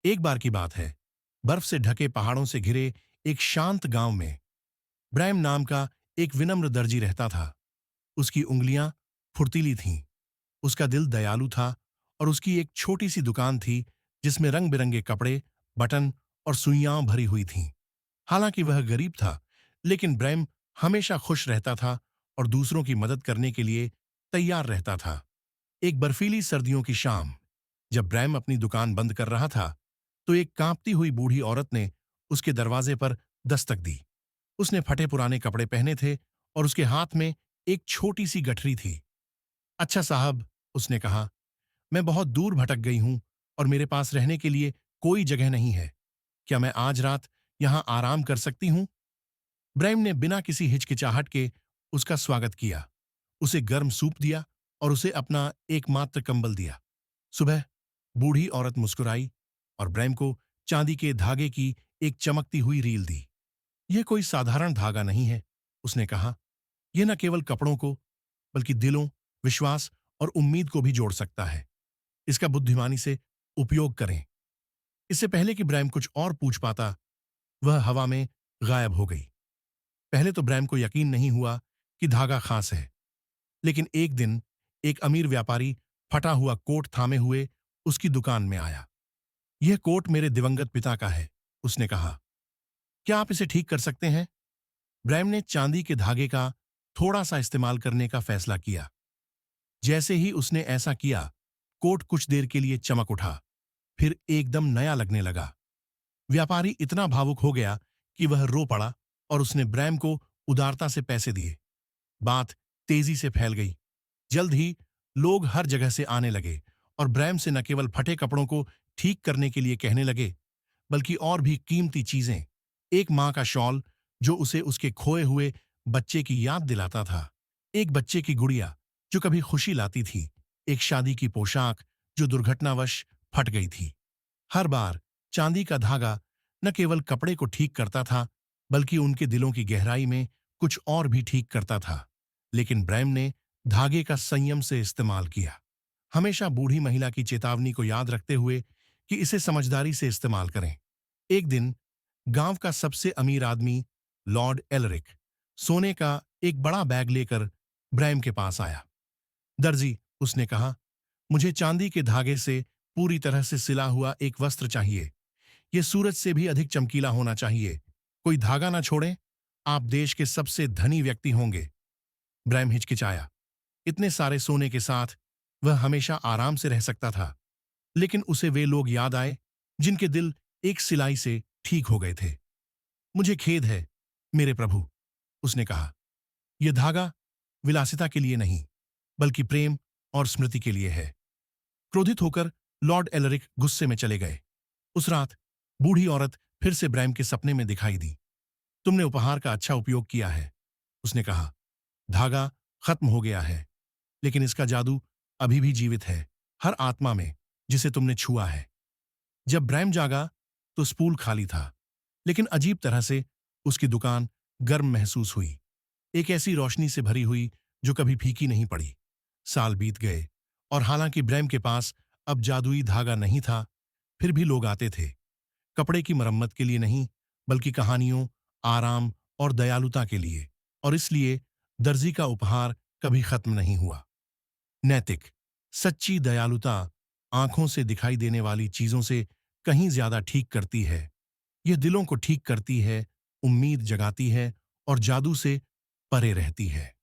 एक बार की बात है, बर्फ से ढके पहाड़ों से घिरे एक शांत गांव में ब्रैम नाम का एक विनम्र दर्जी रहता था। उसकी उंगलियां फुर्तीली थीं, उसका दिल दयालु था और उसकी एक छोटी सी दुकान थी जिसमें रंग बिरंगे कपड़े, बटन और सुइयां भरी हुई थीं। हालांकि वह गरीब था, लेकिन ब्रैम हमेशा खुश रहता था और दूसरों की मदद करने के लिए तैयार रहता था। एक बर्फीली सर्दियों की शाम, जब ब्रैम अपनी दुकान बंद कर रहा था, तो एक कांपती हुई बूढ़ी औरत ने उसके दरवाजे पर दस्तक दी। उसने फटे पुराने कपड़े पहने थे और उसके हाथ में एक छोटी सी गठरी थी। अच्छा साहब, उसने कहा, मैं बहुत दूर भटक गई हूं और मेरे पास रहने के लिए कोई जगह नहीं है। क्या मैं आज रात यहां आराम कर सकती हूं? ब्रैम ने बिना किसी हिचकिचाहट के उसका स्वागत किया, उसे गर्म सूप दिया और उसे अपना एकमात्र कंबल दिया। सुबह बूढ़ी औरत मुस्कुराई और ब्रैम को चांदी के धागे की एक चमकती हुई रील दी। यह कोई साधारण धागा नहीं है, उसने कहा। यह न केवल कपड़ों को, बल्कि दिलों, विश्वास और उम्मीद को भी जोड़ सकता है। इसका बुद्धिमानी से उपयोग करें। इससे पहले कि ब्रैम कुछ और पूछ पाता, वह हवा में गायब हो गई। पहले तो ब्रैम को यकीन नहीं हुआ कि धागा खास है, लेकिन एक दिन एक अमीर व्यापारी फटा हुआ कोट थामे हुए उसकी दुकान में आया। यह कोट मेरे दिवंगत पिता का है, उसने कहा। क्या आप इसे ठीक कर सकते हैं? ब्रैम ने चांदी के धागे का थोड़ा सा इस्तेमाल करने का फैसला किया। जैसे ही उसने ऐसा किया, कोट कुछ देर के लिए चमक उठा, फिर एकदम नया लगने लगा। व्यापारी इतना भावुक हो गया कि वह रो पड़ा और उसने ब्रैम को उदारता से पैसे दिए। बात तेजी से फैल गई। जल्द ही लोग हर जगह से आने लगे और ब्रैम से न केवल फटे कपड़ों को ठीक करने के लिए कहने लगे, बल्कि और भी कीमती चीजें। एक मां का शॉल जो उसे उसके खोए हुए बच्चे की याद दिलाता था, एक बच्चे की गुड़िया जो कभी खुशी लाती थी, एक शादी की पोशाक जो दुर्घटनावश फट गई थी। हर बार चांदी का धागा न केवल कपड़े को ठीक करता था, बल्कि उनके दिलों की गहराई में कुछ और भी ठीक करता था। लेकिन ब्रैम ने धागे का संयम से इस्तेमाल किया, हमेशा बूढ़ी महिला की चेतावनी को याद रखते हुए कि इसे समझदारी से इस्तेमाल करें। एक दिन गांव का सबसे अमीर आदमी लॉर्ड एलरिक सोने का एक बड़ा बैग लेकर ब्रैम के पास आया। दर्जी, उसने कहा, मुझे चांदी के धागे से पूरी तरह से सिला हुआ एक वस्त्र चाहिए। यह सूरज से भी अधिक चमकीला होना चाहिए। कोई धागा ना छोड़ें। आप देश के सबसे धनी व्यक्ति होंगे। ब्रैम हिचकिचाया। इतने सारे सोने के साथ वह हमेशा आराम से रह सकता था, लेकिन उसे वे लोग याद आए जिनके दिल एक सिलाई से ठीक हो गए थे। मुझे खेद है, मेरे प्रभु, उसने कहा। यह धागा विलासिता के लिए नहीं, बल्कि प्रेम और स्मृति के लिए है। क्रोधित होकर लॉर्ड एलरिक गुस्से में चले गए। उस रात बूढ़ी औरत फिर से ब्रैम के सपने में दिखाई दी। तुमने उपहार का अच्छा उपयोग किया है, उसने कहा। धागा खत्म हो गया है, लेकिन इसका जादू अभी भी जीवित है, हर आत्मा में जिसे तुमने छुआ है। जब ब्रैम जागा तो स्पूल खाली था, लेकिन अजीब तरह से उसकी दुकान गर्म महसूस हुई, एक ऐसी रोशनी से भरी हुई जो कभी फीकी नहीं पड़ी। साल बीत गए और हालांकि ब्रैम के पास अब जादुई धागा नहीं था, फिर भी लोग आते थे, कपड़े की मरम्मत के लिए नहीं, बल्कि कहानियों, आराम और दयालुता के लिए। और इसलिए दर्जी का उपहार कभी खत्म नहीं हुआ। नैतिक, सच्ची दयालुता आंखों से दिखाई देने वाली चीजों से कहीं ज्यादा ठीक करती है। यह दिलों को ठीक करती है, उम्मीद जगाती है और जादू से परे रहती है।